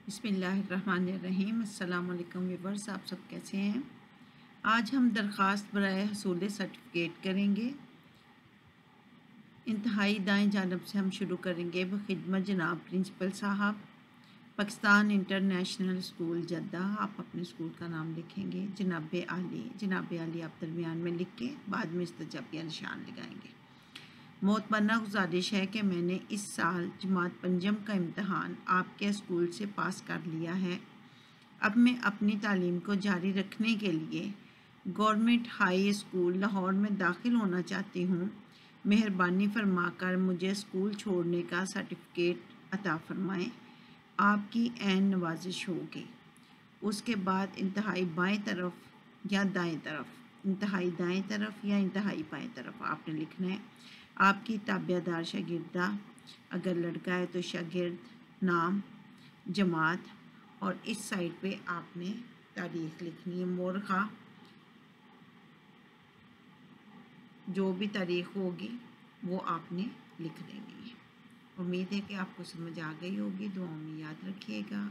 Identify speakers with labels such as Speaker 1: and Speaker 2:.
Speaker 1: بسم اللہ الرحمن الرحیم۔ السلام علیکم ویورز، آپ سب کیسے ہیں؟ آج ہم درخواست برائے حصول سرٹیفکیٹ کریں گے۔ انتہائی دائیں جانب سے ہم شروع کریں گے بخدمت جناب پرنسپل صاحب، پاکستان انٹرنیشنل اسکول جدہ۔ آپ اپنے اسکول کا نام لکھیں گے۔ جناب عالی آپ درمیان میں لکھ کے بعد میں استجابیہ نشان لگائیں گے۔ معتبرانہ گزارش ہے کہ میں نے اس سال جماعت پنجم کا امتحان آپ کے اسکول سے پاس کر لیا ہے۔ اب میں اپنی تعلیم کو جاری رکھنے کے لیے گورنمنٹ ہائی اسکول لاہور میں داخل ہونا چاہتی ہوں۔ مہربانی فرما کر مجھے اسکول چھوڑنے کا سرٹیفکیٹ عطا فرمائیں۔ آپ کی عین نوازش ہوگی۔ اس کے بعد انتہائی بائیں طرف یا دائیں طرف، انتہائی دائیں طرف یا انتہائی بائیں طرف آپ نے لکھنا ہے آپ کی تابع دار شاگردہ، اگر لڑکا ہے تو شاگرد، نام، جماعت، اور اس سائڈ پہ آپ نے تاریخ لکھنی ہے۔ مورخہ جو بھی تاریخ ہوگی وہ آپ نے لکھ دینی ہے۔ امید ہے کہ آپ کو سمجھ آ گئی ہوگی۔ دعاؤں میں یاد رکھیے گا۔